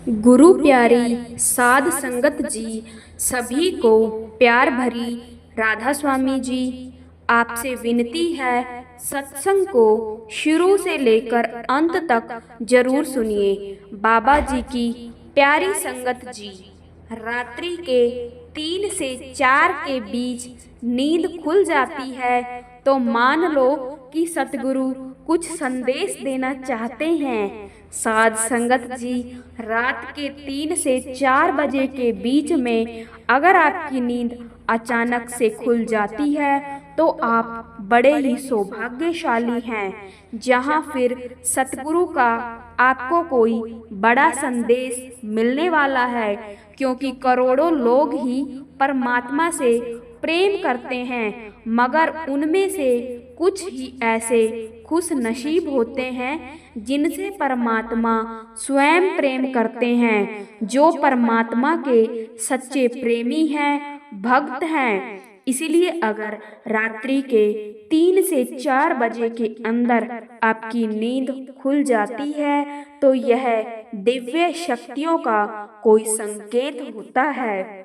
गुरु प्यारी साध संगत जी, सभी को प्यार भरी राधा स्वामी जी। आपसे विनती है, सत्संग को शुरू से लेकर अंत तक जरूर सुनिए। बाबा जी की प्यारी संगत जी, रात्रि के 3 से 4 के बीच नींद खुल जाती है तो मान लो कि सतगुरु कुछ संदेश देना चाहते हैं। साध संगत जी, रात के 3 से 4 बजे के बीच में अगर आपकी नींद अचानक से खुल जाती है तो आप बड़े ही सौभाग्यशाली हैं। जहां फिर सतगुरु का आपको कोई बड़ा संदेश मिलने वाला है, क्योंकि करोड़ों लोग ही परमात्मा से प्रेम करते हैं, मगर उनमें से कुछ ही ऐसे खुश नसीब होते हैं जिनसे परमात्मा स्वयं प्रेम करते हैं, जो परमात्मा के सच्चे प्रेमी हैं, भक्त हैं। इसलिए अगर रात्रि के 3 से 4 बजे के अंदर आपकी नींद खुल जाती है तो यह दिव्य शक्तियों का कोई संकेत होता है।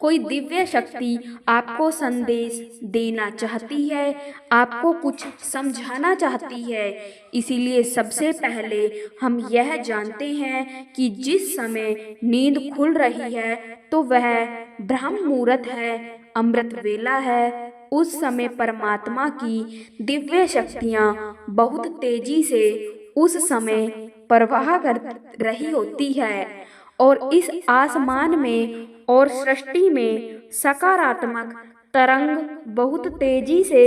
कोई दिव्य शक्ति आपको संदेश देना चाहती है, आपको कुछ समझाना चाहती है। इसीलिए सबसे पहले हम यह जानते हैं कि जिस समय नींद खुल रही है तो वह ब्रह्म मुहूर्त है, अमृत वेला है। उस समय परमात्मा की दिव्य शक्तियाँ बहुत तेजी से उस समय प्रवाह कर रही होती है और इस आसमान में और सृष्टि में सकारात्मक तरंग बहुत तेजी से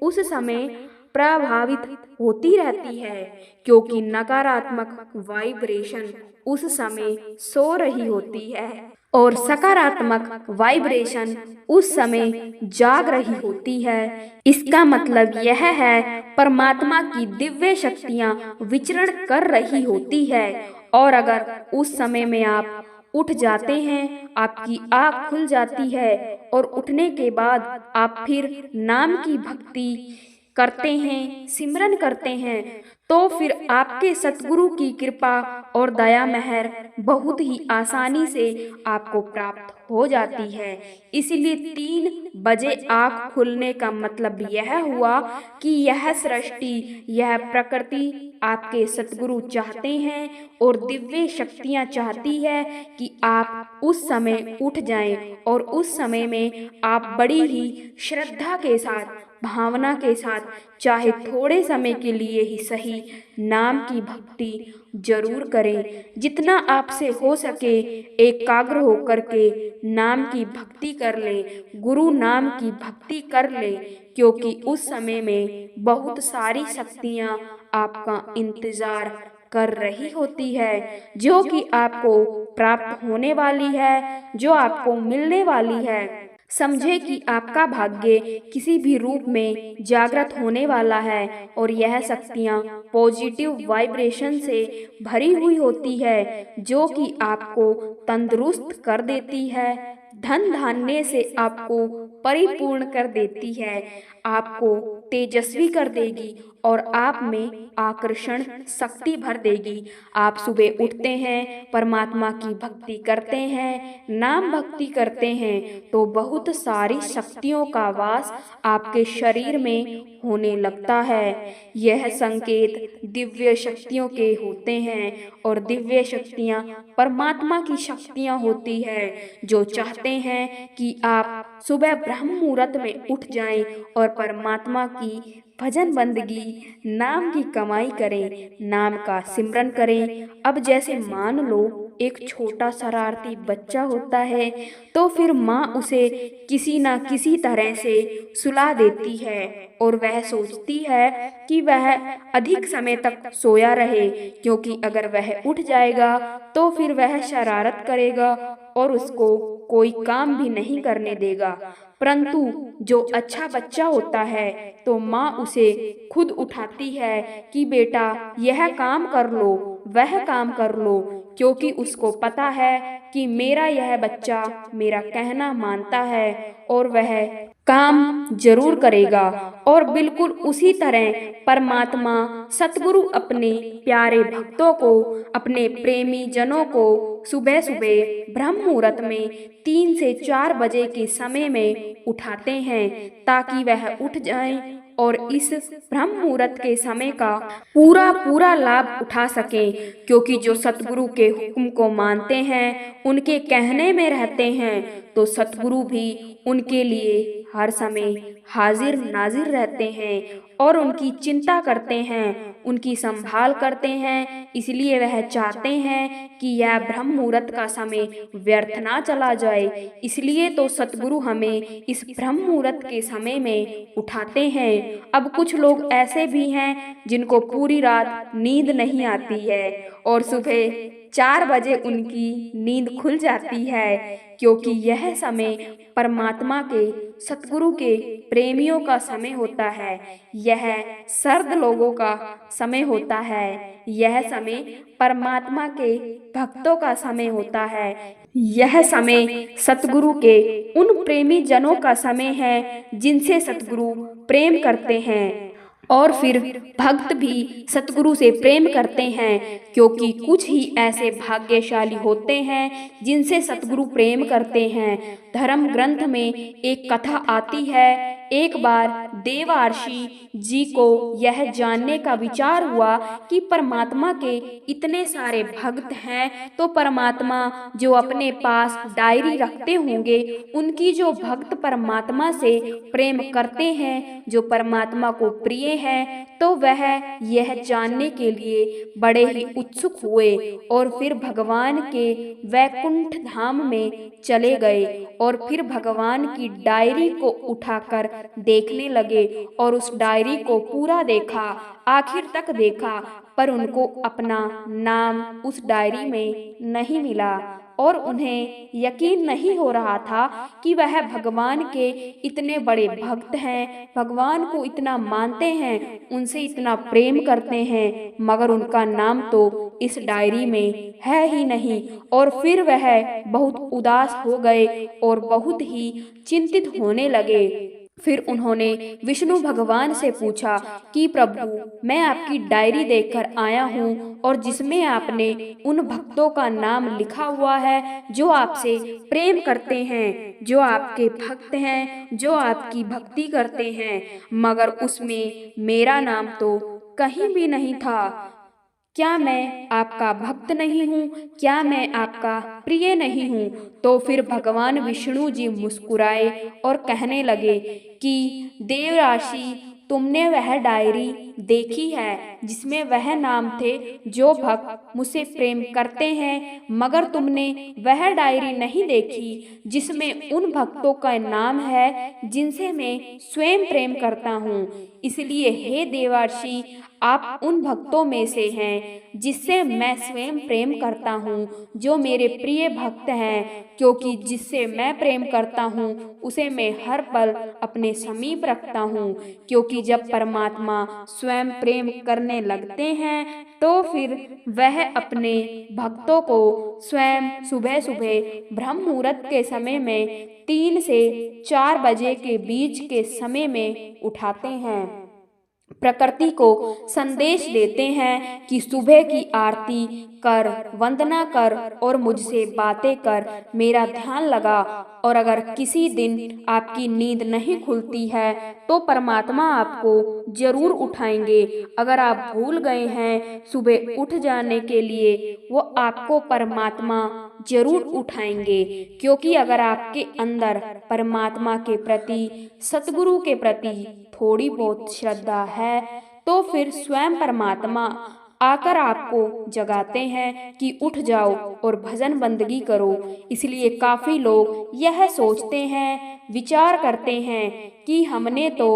उस समय प्रभावित होती रहती है, क्योंकि नकारात्मक वाइब्रेशन उस समय सो रही होती है और सकारात्मक वाइब्रेशन उस समय जाग रही होती है। इसका मतलब यह है परमात्मा की दिव्य शक्तियाँ विचरण कर रही होती है। और अगर उस समय में आप उठ जाते हैं, आपकी आँख खुल जाती है और उठने के बाद आप फिर नाम की भक्ति करते हैं, सिमरन करते हैं, तो फिर आपके सतगुरु की कृपा और दया मेहर बहुत ही आसानी से आपको प्राप्त हो जाती है। इसलिए 3 बजे आँख खुलने का मतलब यह हुआ कि यह सृष्टि, यह प्रकृति आपके सतगुरु चाहते हैं और दिव्य शक्तियाँ चाहती है कि आप उस समय उठ जाएं और उस समय में आप बड़ी ही श्रद्धा के साथ, भावना के साथ, चाहे थोड़े समय के लिए ही सही, नाम की भक्ति जरूर करें। जितना आपसे हो सके एकाग्र होकर के नाम की भक्ति कर ले, गुरु नाम की भक्ति कर ले, क्योंकि उस समय में बहुत सारी शक्तियाँ आपका इंतजार कर रही होती है, जो कि आपको प्राप्त होने वाली है, जो आपको मिलने वाली है। समझे कि आपका भाग्य किसी भी रूप में जागृत होने वाला है और यह शक्तियाँ पॉजिटिव वाइब्रेशन से भरी हुई होती है, जो कि आपको तंदुरुस्त कर देती है, धन धान्य से आपको परिपूर्ण कर देती है, आपको तेजस्वी कर देगी और आप में आकर्षण शक्ति भर देगी। आप सुबह उठते हैं, परमात्मा की भक्ति करते हैं, नाम भक्ति करते हैं, तो बहुत सारी शक्तियों का वास आपके शरीर में होने लगता है। यह संकेत दिव्य शक्तियों के होते हैं और दिव्य शक्तियाँ परमात्मा की शक्तियाँ होती है, जो चाहते हैं कि आप सुबह ब्रह्म मुहूर्त में उठ जाएं और परमात्मा की भजन बंदगी, नाम की कमाई करें, नाम का सिमरन करें। अब जैसे मान लो एक छोटा शरारती बच्चा होता है तो फिर माँ उसे किसी ना किसी तरह से सुला देती है और वह सोचती है कि वह अधिक समय तक सोया रहे, क्योंकि अगर वह उठ जाएगा तो फिर वह शरारत करेगा और उसको कोई काम भी नहीं करने देगा। परंतु जो अच्छा बच्चा होता है तो माँ उसे खुद उठाती है कि बेटा यह काम कर लो, वह काम कर लो, क्योंकि उसको पता है कि मेरा यह बच्चा मेरा कहना मानता है और वह काम जरूर करेगा। और बिल्कुल उसी तरह परमात्मा सतगुरु अपने प्यारे भक्तों को, अपने प्रेमी जनों को सुबह सुबह ब्रह्म मुहूर्त में 3 से 4 बजे के समय में उठाते हैं, ताकि वह उठ जाएं और इस ब्रह्म मुहूर्त के समय का पूरा पूरा लाभ उठा सकें। क्योंकि जो सतगुरु के हुक्म को मानते हैं, उनके कहने में रहते हैं, तो सतगुरु भी उनके लिए हर समय हाजिर नाजिर रहते हैं और उनकी चिंता करते हैं, उनकी संभाल करते हैं। इसलिए वह चाहते हैं कि यह ब्रह्म मुहूर्त का समय व्यर्थ ना चला जाए। इसलिए तो सतगुरु हमें इस ब्रह्म मुहूर्त के समय में उठाते हैं। अब कुछ लोग ऐसे भी हैं जिनको पूरी रात नींद नहीं आती है और सुबह 4 बजे उनकी नींद खुल जाती है, क्योंकि यह समय परमात्मा के, सतगुरु के प्रेमियों का समय होता है। यह सर्द लोगों का समय होता है। यह समय परमात्मा के भक्तों का समय होता है। यह समय सतगुरु के उन प्रेमी जनों का समय है जिनसे सतगुरु प्रेम करते हैं। और फिर भक्त भी सतगुरु से प्रेम करते हैं, क्योंकि कुछ ही ऐसे भाग्यशाली होते हैं जिनसे सतगुरु प्रेम करते हैं। धर्म ग्रंथ में एक कथा आती है। एक बार देवर्षि जी को यह जानने का विचार हुआ कि परमात्मा के इतने सारे भक्त हैं, तो परमात्मा जो अपने पास डायरी रखते होंगे, उनकी जो भक्त परमात्मा से प्रेम करते हैं, जो परमात्मा को प्रिय हैं, तो वह यह जानने के लिए बड़े ही उत्सुक हुए और फिर भगवान के वैकुंठ धाम में चले गए और फिर भगवान की डायरी को उठाकर देखने लगे और उस डायरी को पूरा देखा, आखिर तक देखा, पर उनको अपना नाम उस डायरी में नहीं मिला और उन्हें यकीन नहीं हो रहा था कि वह भगवान के इतने बड़े भक्त हैं, भगवान को इतना मानते हैं, उनसे इतना प्रेम करते हैं, मगर उनका नाम तो इस डायरी में है ही नहीं। और फिर वह बहुत उदास हो गए और बहुत ही चिंतित होने लगे। फिर उन्होंने विष्णु भगवान से पूछा कि प्रभु, मैं आपकी डायरी देखकर आया हूँ और जिसमें आपने उन भक्तों का नाम लिखा हुआ है जो आपसे प्रेम करते हैं, जो आपके भक्त हैं, जो आपकी भक्ति करते हैं, मगर उसमें मेरा नाम तो कहीं भी नहीं था। क्या मैं आपका भक्त नहीं हूँ? क्या मैं आपका प्रिय नहीं हूँ? तो फिर भगवान विष्णु जी मुस्कुराए और कहने लगे कि देवर्षि, तुमने वह डायरी देखी है जिसमें वह नाम थे जो भक्त मुझसे प्रेम करते हैं, मगर तुमने वह डायरी नहीं देखी जिसमें उन भक्तों का नाम है जिनसे मैं स्वयं प्रेम करता हूँ। इसलिए हे देवर्षि, आप उन भक्तों में से हैं जिससे मैं स्वयं प्रेम करता हूँ, जो मेरे प्रिय भक्त हैं, क्योंकि जिससे मैं प्रेम करता हूँ उसे मैं हर पल अपने समीप रखता हूँ। क्योंकि जब परमात्मा स्वयं प्रेम करने लगते हैं तो फिर वह अपने भक्तों को स्वयं सुबह सुबह ब्रह्म मुहूर्त के समय में 3 से 4 बजे के बीच के समय में उठाते हैं। प्रकृति को संदेश देते हैं कि सुबह की आरती कर, वंदना कर और मुझसे बातें कर, मेरा ध्यान लगा। और अगर किसी दिन आपकी नींद नहीं खुलती है तो परमात्मा आपको जरूर उठाएंगे। अगर आप भूल गए हैं सुबह उठ जाने के लिए, वो आपको परमात्मा जरूर उठाएंगे। क्योंकि अगर आपके अंदर परमात्मा के प्रति, सतगुरु के प्रति थोड़ी बहुत श्रद्धा है, तो फिर स्वयं परमात्मा आकर आपको जगाते हैं कि उठ जाओ और भजन बंदगी करो। इसलिए काफी लोग यह सोचते हैं, विचार करते हैं कि हमने तो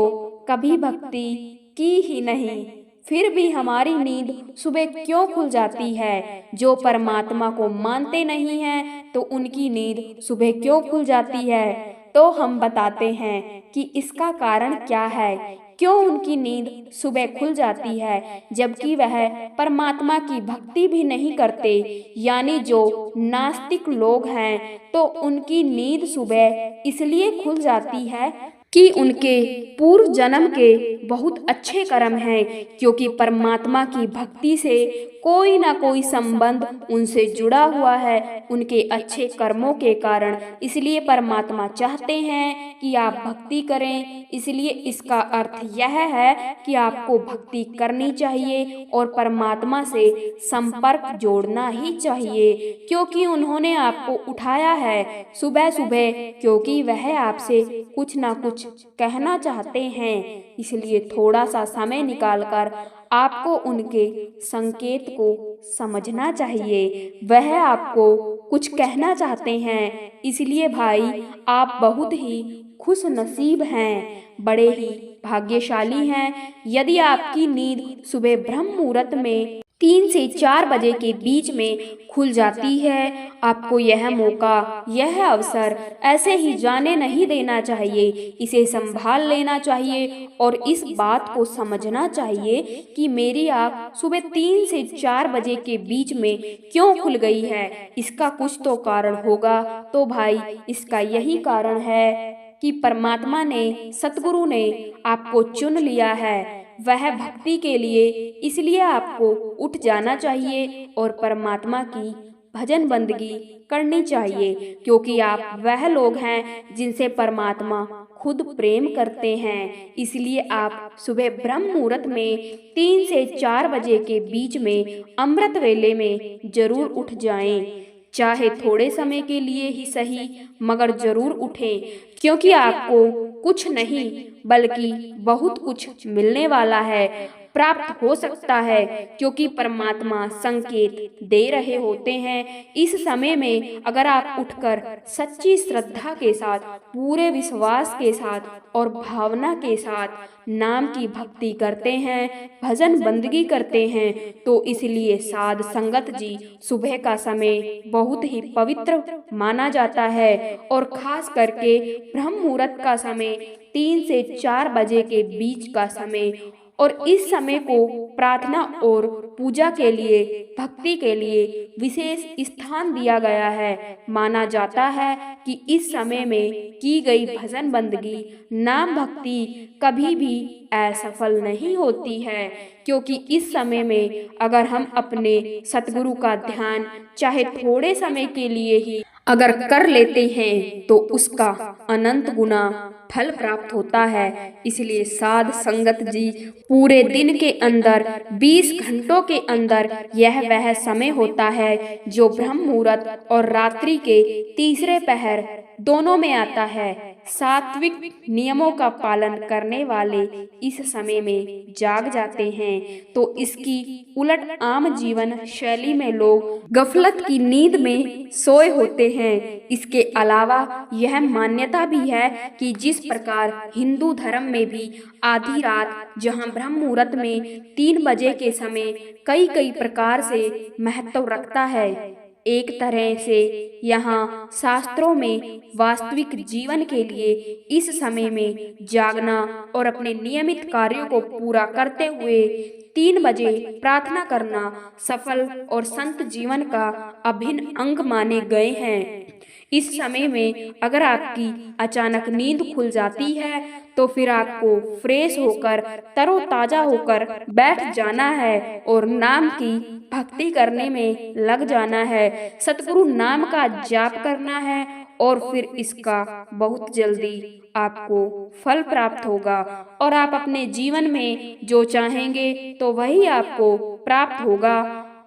कभी भक्ति की ही नहीं, फिर भी हमारी नींद सुबह क्यों खुल जाती है। जो परमात्मा को मानते नहीं हैं तो उनकी नींद सुबह क्यों खुल जाती है। तो हम बताते हैं कि इसका कारण क्या है, क्यों उनकी नींद सुबह खुल जाती है, जबकि वह परमात्मा की भक्ति भी नहीं करते। यानी जो नास्तिक लोग हैं तो उनकी नींद सुबह इसलिए खुल जाती है कि उनके पूर्व जन्म के बहुत अच्छे कर्म हैं, क्योंकि परमात्मा की भक्ति से कोई ना कोई संबंध उनसे जुड़ा हुआ है उनके अच्छे कर्मों के कारण। इसलिए परमात्मा चाहते हैं कि आप भक्ति करें। इसलिए इसका अर्थ यह है कि आपको भक्ति करनी चाहिए और परमात्मा से संपर्क जोड़ना ही चाहिए, क्योंकि उन्होंने आपको उठाया है सुबह सुबह, क्योंकि वह आपसे कुछ ना कुछ कहना चाहते हैं। इसलिए थोड़ा सा समय निकालकर आपको उनके संकेत को समझना चाहिए। वह आपको कुछ कहना चाहते हैं। इसलिए भाई, आप बहुत ही खुश नसीब हैं, बड़े ही भाग्यशाली हैं यदि आपकी नींद सुबह ब्रह्म मुहूर्त में 3 से 4 बजे के बीच में खुल जाती है। आपको यह मौका, यह अवसर ऐसे ही जाने नहीं देना चाहिए। इसे संभाल लेना चाहिए और इस बात को समझना चाहिए कि मेरी आँख सुबह 3 से 4 बजे के बीच में क्यों खुल गई है। इसका कुछ तो कारण होगा। तो भाई, इसका यही कारण है कि परमात्मा ने, सतगुरु ने आपको चुन लिया है वह भक्ति के लिए। इसलिए आपको उठ जाना चाहिए और परमात्मा की भजन बंदगी करनी चाहिए, क्योंकि आप वह लोग हैं जिनसे परमात्मा खुद प्रेम करते हैं। इसलिए आप सुबह ब्रह्म मुहूर्त में 3 से 4 बजे के बीच में अमृत वेले में जरूर उठ जाएं। चाहे थोड़े समय के लिए ही सही, मगर जरूर उठें, क्योंकि आपको कुछ नहीं बल्कि बहुत कुछ मिलने वाला है, प्राप्त हो सकता है, क्योंकि परमात्मा संकेत दे रहे होते हैं। इस समय में अगर आप उठकर सच्ची श्रद्धा के साथ, पूरे विश्वास के साथ और भावना के साथ नाम की भक्ति करते हैं, भजन बंदगी करते हैं, तो इसलिए साध संगत जी सुबह का समय बहुत ही पवित्र माना जाता है और खास करके ब्रह्म मुहूर्त का समय 3 से 4 बजे के बीच का समय, और इस समय को प्रार्थना और पूजा के लिए, भक्ति के लिए विशेष स्थान दिया गया है। माना जाता है कि इस समय में की गई भजन बंदगी, नाम भक्ति कभी भी असफल नहीं होती है, क्योंकि इस समय में अगर हम अपने सतगुरु का ध्यान चाहे थोड़े समय के लिए ही अगर कर लेते हैं तो उसका अनंत गुना फल प्राप्त होता है। इसलिए साध संगत जी, पूरे दिन के अंदर 20 घंटों के अंदर यह वह समय होता है जो ब्रह्म मुहूर्त और रात्रि के तीसरे पहर दोनों में आता है। सात्विक नियमों का पालन करने वाले इस समय में जाग जाते हैं, तो इसकी उलट आम जीवन शैली में लोग गफलत की नींद में सोए होते हैं। इसके अलावा यह मान्यता भी है कि जिस प्रकार हिंदू धर्म में भी आधी रात, जहां ब्रह्म मुहूर्त में 3 बजे के समय कई प्रकार से महत्व रखता है, एक तरह से यहाँ शास्त्रों में वास्तविक जीवन के लिए इस समय में जागना और अपने नियमित कार्यों को पूरा करते हुए 3 बजे प्रार्थना करना सफल और संत जीवन का अभिन्न अंग माने गए हैं। इस समय में अगर आपकी अचानक नींद खुल जाती है तो फिर आपको फ्रेश होकर, तरोताजा होकर बैठ जाना है और नाम की भक्ति करने में लग जाना है। सतगुरु नाम का जाप करना है और फिर इसका बहुत जल्दी आपको फल प्राप्त होगा और आप अपने जीवन में जो चाहेंगे तो वही आपको प्राप्त होगा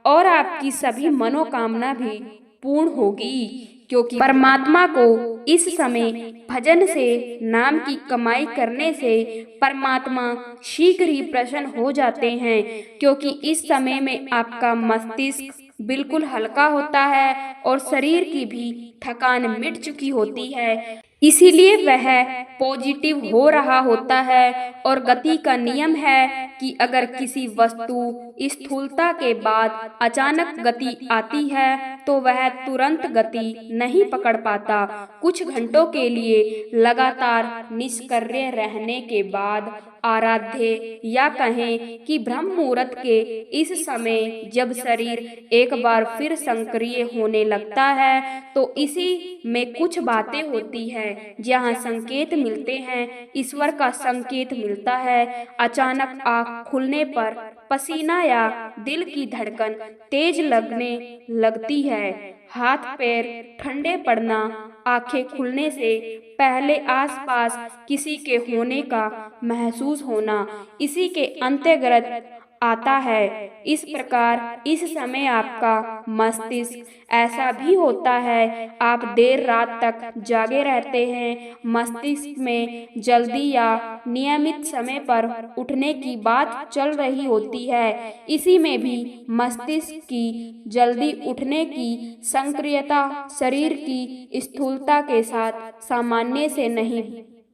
और आपकी सभी मनोकामना भी पूर्ण होगी, क्योंकि परमात्मा को इस समय भजन से, नाम की कमाई करने से परमात्मा शीघ्र ही प्रसन्न हो जाते हैं, क्योंकि इस समय में आपका मस्तिष्क बिल्कुल हल्का होता है और शरीर की भी थकान मिट चुकी होती है। इसीलिए वह पॉजिटिव हो रहा होता है और गति का नियम है कि अगर किसी वस्तु स्थूलता के बाद अचानक गति आती है तो वह तुरंत गति नहीं पकड़ पाता। कुछ घंटों के लिए लगातार निष्क्रिय रहने के बाद आराध्य या कहें कि ब्रह्म मुहूर्त के इस समय जब शरीर एक बार फिर सक्रिय होने लगता है तो इसी में कुछ बातें होती हैं, जहाँ संकेत मिलते हैं, ईश्वर का संकेत मिलता है। अचानक आँख खुलने पर पसीना या दिल की धड़कन तेज लगने लगती है, हाथ पैर ठंडे पड़ना, आंखें खुलने से पहले आसपास किसी के होने का महसूस होना, इसी के अंतर्गत आता है। इस प्रकार इस समय आपका मस्तिष्क ऐसा भी होता है, आप देर रात तक जागे रहते हैं। मस्तिष्क में जल्दी या नियमित समय पर उठने की बात चल रही होती है। इसी में भी मस्तिष्क की जल्दी उठने की सक्रियता शरीर की स्थूलता के साथ सामान्य से नहीं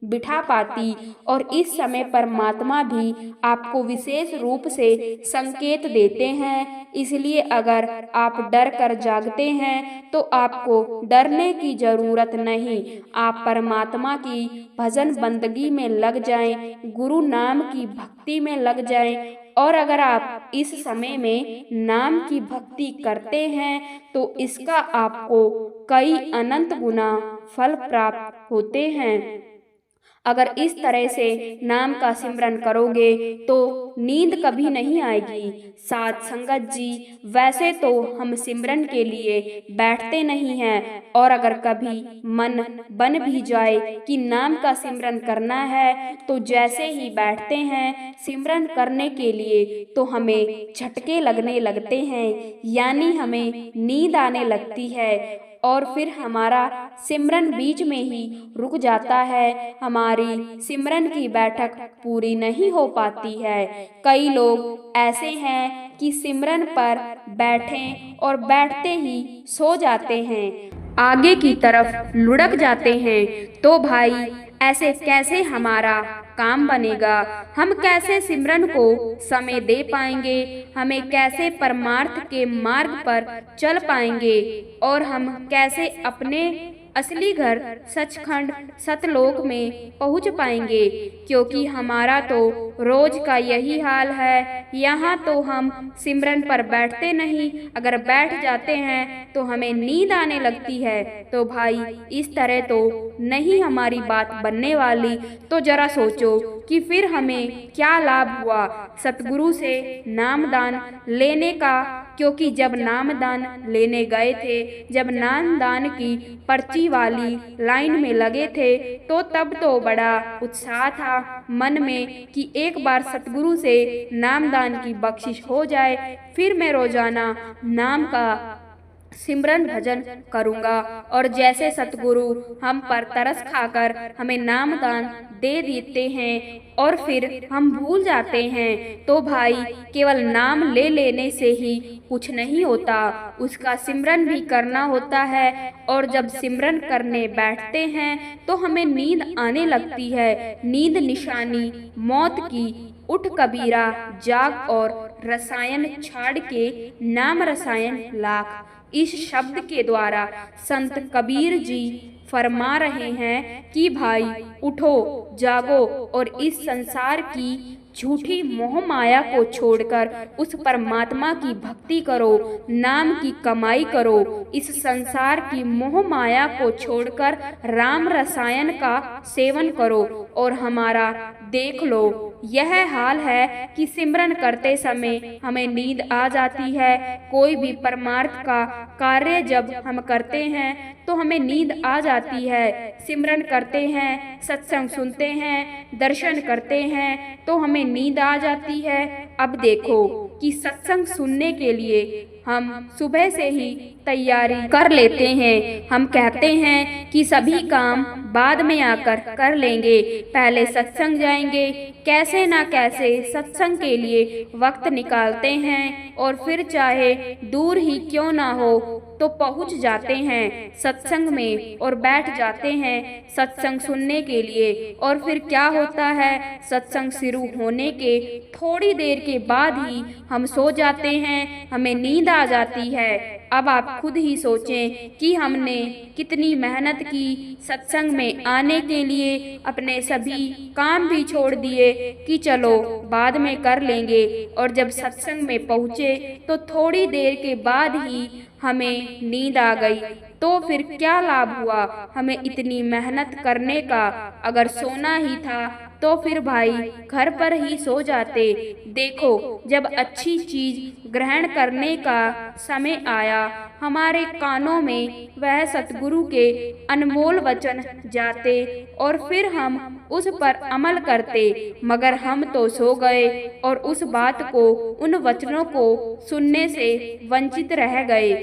बिठा पाती, और इस समय परमात्मा भी आपको विशेष रूप से संकेत देते हैं। इसलिए अगर आप डर कर जागते हैं तो आपको डरने की जरूरत नहीं। आप परमात्मा की भजन बंदगी में लग जाएं, गुरु नाम की भक्ति में लग जाएं, और अगर आप इस समय में नाम की भक्ति करते हैं तो इसका आपको कई अनंत गुना फल प्राप्त होते हैं। अगर इस तरह से नाम का सिमरन करोगे तो नींद कभी नहीं आएगी। साध संगत जी, वैसे तो हम सिमरन के लिए बैठते नहीं हैं, और अगर कभी मन बन भी जाए कि नाम का सिमरन करना है तो जैसे ही बैठते हैं सिमरन करने के लिए तो हमें झटके लगने लगते हैं, यानी हमें नींद आने लगती है, और फिर हमारा सिमरन बीच में ही रुक जाता है। हमारी सिमरन की बैठक पूरी नहीं हो पाती है। कई लोग ऐसे हैं कि सिमरन पर बैठें और बैठते ही सो जाते हैं, आगे की तरफ लुढ़क जाते हैं। तो भाई, ऐसे कैसे हमारा काम बनेगा? हम कैसे सिमरन को समय दे पाएंगे? हमें कैसे परमार्थ के मार्ग पर चल पाएंगे? और हम कैसे अपने असली घर सचखंड सतलोक में पहुंच पाएंगे? क्योंकि हमारा तो रोज का यही हाल है। यहाँ तो हम सिमरन पर बैठते नहीं, अगर बैठ जाते हैं तो हमें नींद आने लगती है। तो भाई, इस तरह तो नहीं हमारी बात बनने वाली। तो जरा सोचो कि फिर हमें क्या लाभ हुआ सतगुरु से नामदान लेने का। क्योंकि जब नामदान लेने गए थे, जब नामदान की पर्ची वाली लाइन में लगे थे, तो तब तो बड़ा उत्साह था मन में कि एक बार सतगुरु से नामदान की बख्शिश हो जाए, फिर मैं रोजाना नाम का सिमरन भजन करूंगा। और जैसे सतगुरु हम पर तरस खाकर हमें नामदान दे देते हैं और फिर हम भूल जाते हैं, तो भाई केवल नाम ले लेने से ही कुछ नहीं होता, उसका सिमरन भी करना होता है। और जब सिमरन करने बैठते हैं तो हमें नींद आने लगती है। नींद निशानी मौत की। उठ कबीरा जाग और रसायन छाड़ के नाम रसायन लाख। इस शब्द के द्वारा संत कबीर जी फरमा रहे हैं कि भाई उठो, जागो और इस संसार की झूठी मोह माया को छोड़कर उस परमात्मा की भक्ति करो, नाम की कमाई करो। इस संसार की मोह माया को छोड़कर राम रसायन का सेवन करो। और हमारा देख लो, यह हाल है कि सिमरन करते समय हमें नींद आ जाती है। कोई भी परमार्थ का कार्य जब हम करते हैं तो हमें नींद आ जाती है। सिमरन करते हैं, सत्संग सुनते हैं, दर्शन करते हैं तो हमें नींद आ जाती है। अब देखो कि सत्संग सुनने के लिए हम सुबह से ही तैयारी कर लेते हैं। हम कहते हैं कि सभी काम बाद में आकर कर लेंगे, पहले सत्संग जाएंगे। कैसे ना कैसे सत्संग के लिए वक्त निकालते हैं और फिर चाहे दूर ही क्यों ना हो तो पहुंच जाते हैं सत्संग में और बैठ जाते हैं सत्संग सुनने के लिए। और फिर क्या होता है, सत्संग शुरू होने के थोड़ी देर के बाद ही हम सो जाते हैं, हमें नींद आ जाती है। अब आप खुद ही सोचें कि हमने कितनी मेहनत की सत्संग में आने के लिए, अपने सभी काम भी छोड़ दिए कि चलो बाद में कर लेंगे, और जब सत्संग में पहुँचे तो थोड़ी देर के बाद ही हमें नींद आ गई। तो फिर क्या लाभ हुआ हमें इतनी मेहनत करने का? अगर सोना ही था तो फिर भाई घर पर ही सो जाते। देखो, जब अच्छी चीज ग्रहण करने का समय आया, हमारे कानों में वह सतगुरु के अनमोल वचन जाते और फिर हम उस पर अमल करते, मगर हम तो सो गए और उस बात को, उन वचनों को सुनने से वंचित रह गए,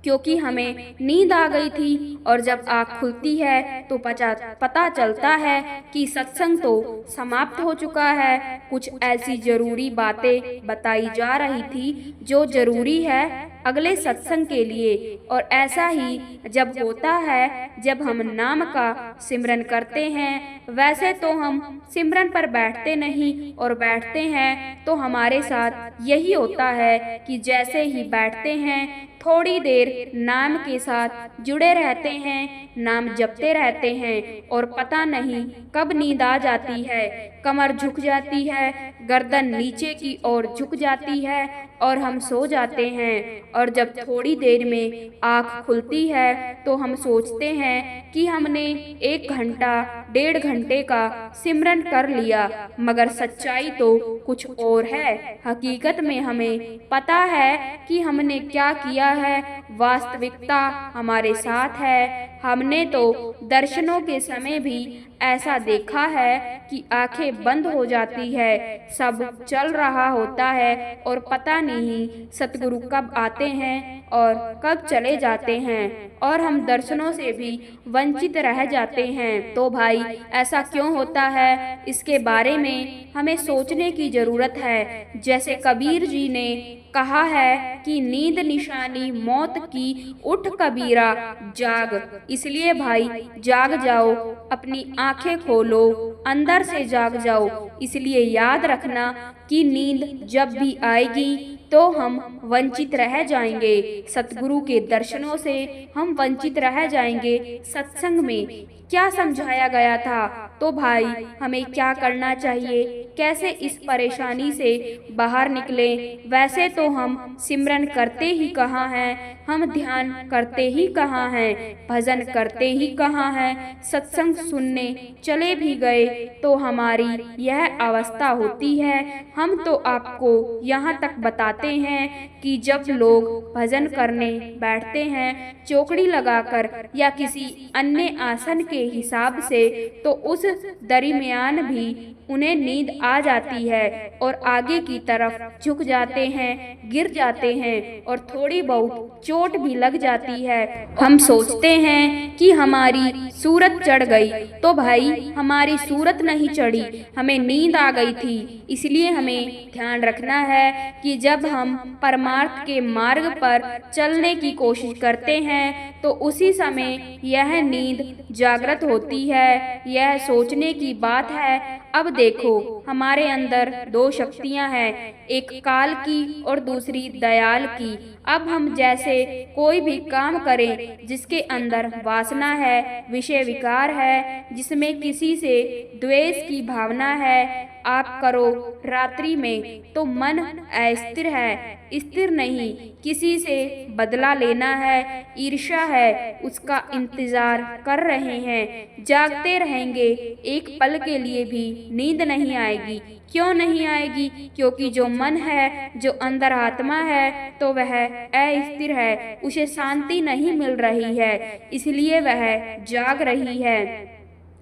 क्योंकि हमें नींद आ गई थी। और जब आँख खुलती है तो पता चलता है कि सत्संग तो समाप्त हो चुका है। कुछ ऐसी जरूरी बातें बताई जा रही थी जो जरूरी है अगले सत्संग के लिए। और ऐसा ही जब होता है जब हम नाम का सिमरन करते हैं। वैसे तो हम सिमरन पर बैठते नहीं, और बैठते हैं तो हमारे साथ यही होता है कि जैसे ही बैठते हैं थोड़ी देर नाम के साथ जुड़े रहते हैं, नाम जपते रहते हैं, और पता नहीं कब नींद आ जाती है, कमर झुक जाती है, गर्दन नीचे की ओर झुक जाती है और हम सो जाते हैं। और जब थोड़ी देर में आँख खुलती है तो हम सोचते हैं कि हमने 1 घंटा 1.5 घंटे का सिमरन कर लिया, मगर सच्चाई तो कुछ और है। हकीकत में हमें पता है कि हमने क्या किया है, वास्तविकता हमारे साथ है। हमने तो दर्शनों के समय भी ऐसा देखा है कि आंखें बंद हो जाती है, सब चल रहा होता है और पता नहीं सतगुरु कब आते हैं और कब चले जाते हैं, और हम दर्शनों से भी वंचित रह जाते हैं। तो भाई ऐसा क्यों होता है, इसके बारे में हमें सोचने की जरूरत है। जैसे कबीर जी ने कहा है कि नींद निशानी मौत की, उठ कबीरा जाग। इसलिए भाई जाग जाओ, अपनी आंखें खोलो, अंदर से जाग जाओ। इसलिए याद रखना कि नींद जब भी आएगी तो हम वंचित रह जाएंगे, सतगुरु के दर्शनों से हम वंचित रह जाएंगे। सत्संग में क्या समझाया गया था, तो भाई हमें क्या करना चाहिए, कैसे इस परेशानी से बाहर निकले। वैसे तो हम सिमरन करते ही कहाँ हैं, हम ध्यान करते ही कहाँ हैं, भजन करते ही कहाँ हैं, सत्संग सुनने चले भी गए तो हमारी यह अवस्था होती है। हम तो आपको यहाँ तक बताते हैं कि जब लोग भजन करने बैठते हैं चौकड़ी लगाकर या किसी अन्य आसन के हिसाब से, तो उस दरमियान भी उन्हें नींद आ जाती है और आगे की तरफ झुक जाते हैं, गिर जाते हैं और थोड़ी बहुत चोट भी लग जाती है। हम सोचते हैं कि हमारी सूरत चढ़ गई, तो भाई हमारी सूरत नहीं चढ़ी, हमें नींद आ गई थी। इसलिए हमें ध्यान रखना है कि जब हम परमार्थ के मार्ग पर चलने की कोशिश करते हैं तो उसी समय यह नींद जागृत होती है। यह सोचने की बात है। अब देखो, हमारे अंदर 2 शक्तियां हैं, एक काल की और दूसरी दयाल की। अब हम जैसे कोई भी काम करें जिसके अंदर वासना है, विषय विकार है, जिसमें किसी से द्वेष की भावना है, आप करो रात्रि में तो मन अस्थिर है, स्थिर नहीं, किसी से बदला लेना है, ईर्ष्या है, उसका इंतजार कर रहे हैं, जागते रहेंगे, एक पल के लिए भी नींद नहीं आएगी। क्यों नहीं आएगी? क्योंकि जो मन है, जो अंदर आत्मा है, तो वह अस्थिर है, उसे शांति नहीं मिल रही है, इसलिए वह जाग रही है।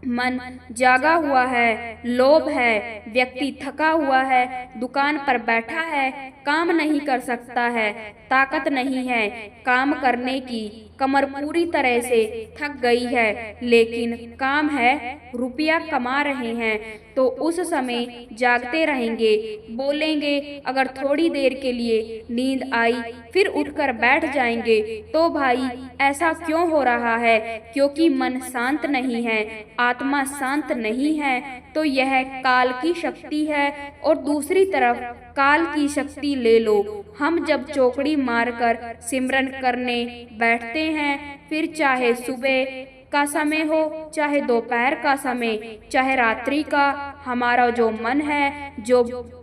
मन जागा हुआ है, लोभ है, व्यक्ति थका हुआ है, दुकान पर बैठा है, काम नहीं कर सकता है, ताकत नहीं है काम करने की, कमर पूरी तरह से थक गई है, लेकिन काम है, रुपया कमा रहे हैं, तो उस समय जागते रहेंगे, बोलेंगे। अगर थोड़ी देर के लिए नींद आई फिर उठकर बैठ जाएंगे, तो भाई ऐसा क्यों हो रहा है? क्योंकि मन शांत नहीं है, आत्मा शांत नहीं है। तो यह काल की शक्ति है, और दूसरी तरफ काल की शक्ति ले लो। हम जब चौकड़ी मारकर सिमरन करने बैठते हैं, फिर चाहे सुबह का समय हो, चाहे दोपहर का समय, चाहे रात्रि का, हमारा जो मन है, जो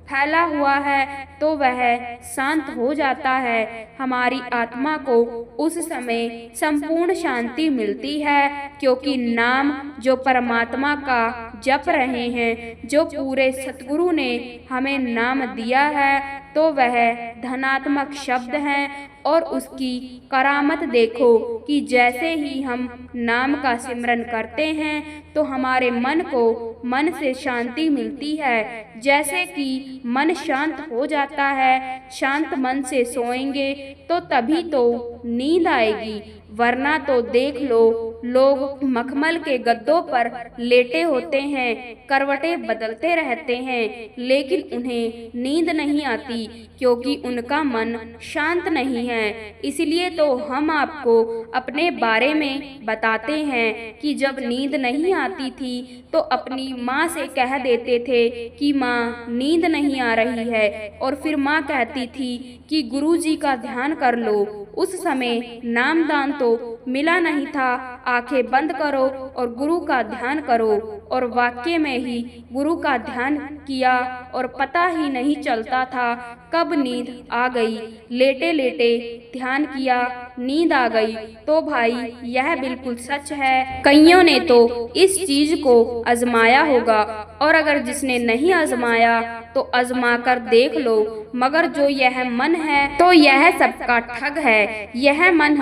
फैला हुआ है, तो वह शांत हो जाता है। हमारी आत्मा को उस समय संपूर्ण शांति मिलती है, क्योंकि नाम जो परमात्मा का जप रहे हैं, जो पूरे सतगुरु ने हमें नाम दिया है, तो वह धनात्मक शब्द है। और उसकी करामत देखो कि जैसे ही हम नाम का सिमरन करते हैं, तो हमारे मन को मन से शांति मिलती है। जैसे कि मन शांत हो जाता है, शांत मन से सोएंगे तो तभी तो नींद आएगी, वरना तो देख लो, लोग मखमल के गद्दों पर लेटे होते हैं, करवटें बदलते रहते हैं, लेकिन उन्हें नींद नहीं आती, क्योंकि उनका मन शांत नहीं है। इसलिए तो हम आपको अपने बारे में बताते हैं कि जब नींद नहीं आती थी तो अपनी माँ से कह देते थे कि माँ नींद नहीं आ रही है, और फिर माँ कहती थी कि गुरुजी का ध्यान कर लो। उस समय नामदान तो मिला नहीं था, आंखें बंद करो और गुरु का ध्यान करो, और वाक्य में ही गुरु का ध्यान किया और पता ही नहीं चलता था कब नींद आ गई। लेटे लेटे ध्यान किया, नींद आ गई। तो भाई यह बिल्कुल सच है। कईयों ने तो इस चीज को आजमाया होगा, और अगर जिसने नहीं आजमाया तो आजमा कर देख लो। मगर जो यह मन है, तो यह सबका ठग है। यह मन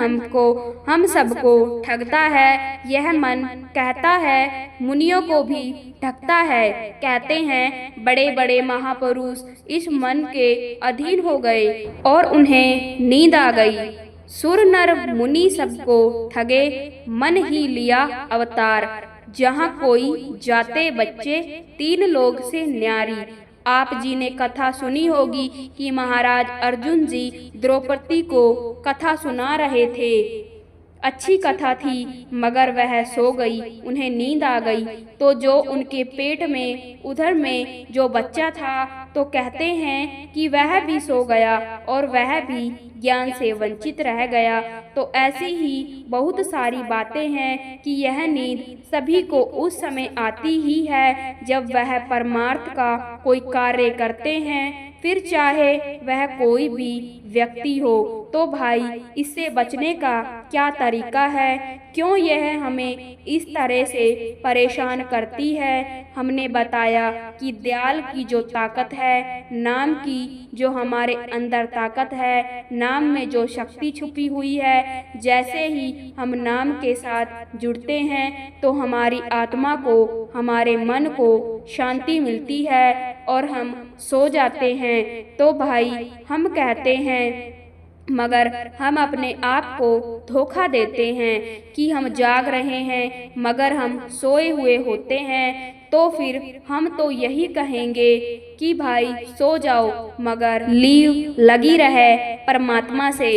हम सबको ठगता है। यह मन कहता है, मुनियों को भी ठगता है। कहते हैं बड़े बड़े महापुरुष इस मन के अधीन हो गए और उन्हें नींद आ गई। सुर नर मुनि सबको ठगे, मन ही लिया अवतार। जहाँ कोई जाते बच्चे, तीन लोग से न्यारी। आप जी ने कथा सुनी होगी कि महाराज अर्जुन जी द्रौपदी को कथा सुना रहे थे। अच्छी कथा थी, मगर वह सो गई, उन्हें नींद आ गई। तो जो उनके पेट में उधर में जो बच्चा था, तो कहते हैं कि वह भी सो गया और वह भी ज्ञान से वंचित रह गया। तो ऐसी ही बहुत सारी बातें हैं कि यह नींद सभी को उस समय आती ही है जब वह परमार्थ का कोई कार्य करते हैं, फिर चाहे वह कोई भी व्यक्ति हो। तो भाई इससे बचने का क्या तरीका है? क्यों यह हमें इस तरह से परेशान करती है? हमने बताया कि दयाल की जो ताकत है, नाम की जो हमारे अंदर ताकत है, नाम में जो शक्ति छुपी हुई है, जैसे ही हम नाम के साथ जुड़ते हैं तो हमारी आत्मा को, हमारे मन को शांति मिलती है और हम सो जाते हैं। तो भाई हम कहते हैं, मगर हम अपने आप को धोखा देते हैं कि हम जाग रहे हैं, मगर हम सोए हुए होते हैं। तो फिर हम तो यही कहेंगे कि भाई सो जाओ, मगर लीव लगी रहे परमात्मा से,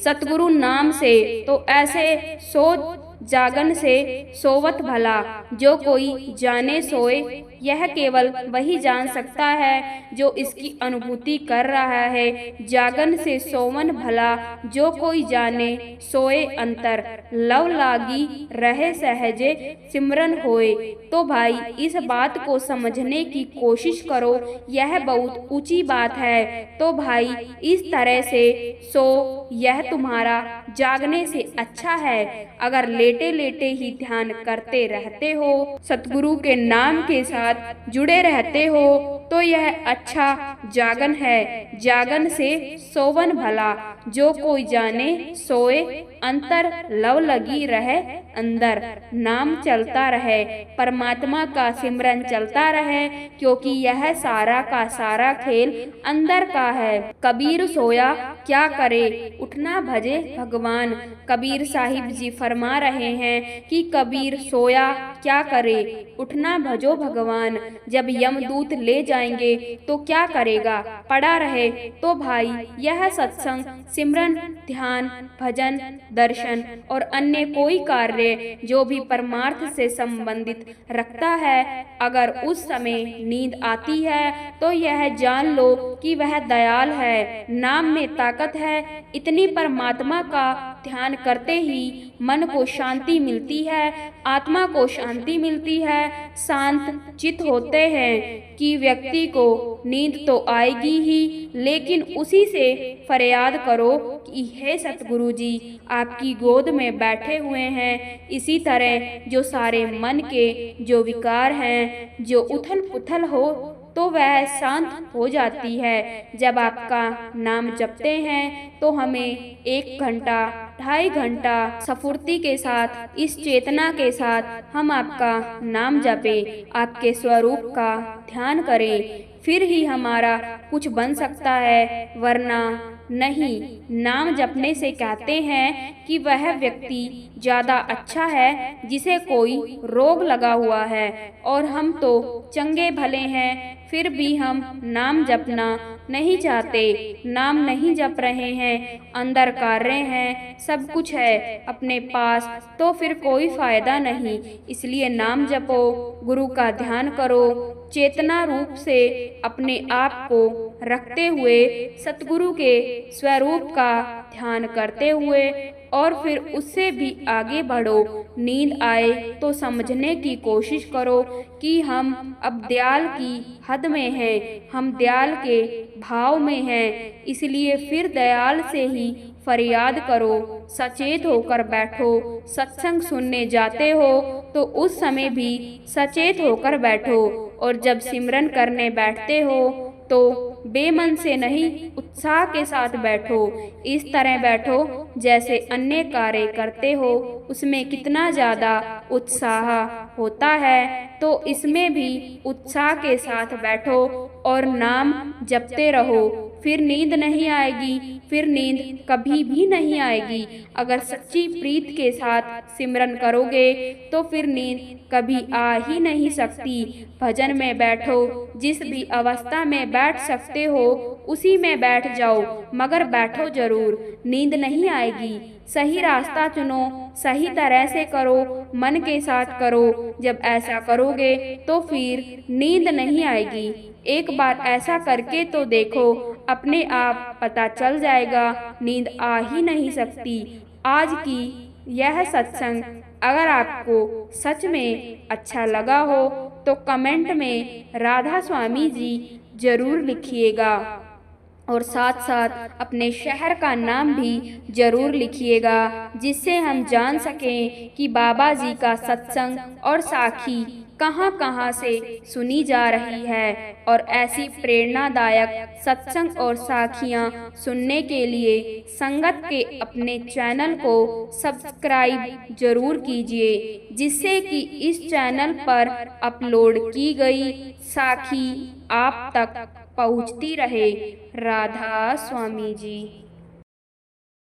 सतगुरु नाम से। तो ऐसे सो जागन से सोवत भला, जो कोई जाने सोए, यह केवल वही जान सकता है जो इसकी अनुभूति कर रहा है। जागन से सोवन भला, जो कोई जाने सोए अंतर, लव लागी रहे सहजे सिमरन होए। तो भाई इस बात को समझने की कोशिश करो, यह बहुत ऊंची बात है। तो भाई इस तरह से सो, यह तुम्हारा जागने से अच्छा है। अगर लेटे लेटे ही ध्यान करते रहते हो, सतगुरु के नाम के साथ जुड़े रहते हो, तो यह अच्छा जागन है। जागन से सोवन भला, जो कोई जाने सोए अंतर, लव लगी रहे अंदर। नाम चलता रहे, परमात्मा का सिमरन चलता रहे, क्योंकि यह सारा का सारा खेल अंदर का है। कबीर सोया क्या करे, उठना भजे भगवान। कबीर साहिब जी फरमा रहे हैं कि कबीर सोया क्या करे, उठना भजो भगवान। जब यमदूत ले जाएंगे तो क्या करेगा, पड़ा रहे। तो भाई यह सत्संग, सिमरन, ध्यान, भजन दर्शन और अन्य कोई कार्य जो भी परमार्थ से संबंधित रखता है, अगर उस समय नींद आती है तो यह जान लो कि वह दयाल है, नाम में ताकत है। इतनी परमात्मा का ध्यान करते ही मन को शांति मिलती है, आत्मा को शांति मिलती है, शांत चित होते हैं कि व्यक्ति को नींद तो आएगी ही, लेकिन उसी से फरियाद करो कि हे सतगुरु जी, आपकी गोद में बैठे हुए हैं। इसी तरह जो सारे मन के जो विकार हैं, जो उथल पुथल हो, तो वह शांत हो जाती है। जब आपका नाम जपते हैं तो हमें 1 घंटा 2.5 घंटा स्फूर्ति के साथ, इस चेतना के साथ हम आपका नाम जपें, आपके स्वरूप का ध्यान करें, फिर ही हमारा कुछ बन सकता है, वरना नहीं। नाम जपने से कहते हैं कि वह व्यक्ति ज़्यादा अच्छा है जिसे कोई रोग लगा हुआ है, और हम तो चंगे भले हैं, फिर भी हम नाम जपना नहीं चाहते, नाम नहीं जप रहे हैं, अंदर कार्य हैं, सब कुछ है अपने पास, तो फिर कोई फायदा नहीं। इसलिए नाम जपो, गुरु का ध्यान करो, चेतना रूप से अपने आप को रखते हुए सतगुरु के स्वरूप का ध्यान करते हुए, और फिर उससे भी आगे बढ़ो। नींद आए तो समझने की कोशिश करो कि हम अब दयाल की हद में हैं, हम दयाल के भाव में हैं, इसलिए फिर दयाल से ही फरियाद करो। सचेत होकर बैठो, सत्संग सुनने जाते हो तो उस समय भी सचेत होकर बैठो, और जब सिमरन करने बैठते हो तो बेमन से नहीं, उत्साह के साथ बैठो। इस तरह बैठो जैसे अन्य कार्य करते हो, उसमें कितना ज़्यादा उत्साह होता है, तो इसमें भी उत्साह के साथ बैठो और नाम जपते रहो। फिर नींद नहीं आएगी, फिर नींद कभी भी नहीं आएगी। अगर सच्ची प्रीत के साथ सिमरन करोगे तो फिर नींद कभी आ ही नहीं सकती। भजन में बैठो, जिस भी अवस्था में बैठ सकते हो उसी में बैठ जाओ, मगर बैठो जरूर, नींद नहीं आएगी। सही रास्ता चुनो, सही तरह से करो, मन के साथ करो। जब ऐसा करोगे तो फिर नींद नहीं आएगी। एक बार ऐसा करके तो देखो, अपने आप पता चल जाएगा, नींद आ ही नहीं सकती। आज की यह सत्संग अगर आपको सच में अच्छा लगा हो तो कमेंट में राधा स्वामी जी जरूर लिखिएगा, और साथ साथ अपने शहर का नाम भी जरूर लिखिएगा, जिससे हम जान सकें कि बाबा जी का सत्संग और साखी कहाँ कहाँ से सुनी जा रही है। और ऐसी प्रेरणादायक सत्संग और साखियाँ सुनने के लिए संगत के अपने चैनल को सब्सक्राइब जरूर कीजिए, जिससे कि इस चैनल पर अपलोड की गई साखी आप तक पहुँचती रहे। राधा स्वामी जी।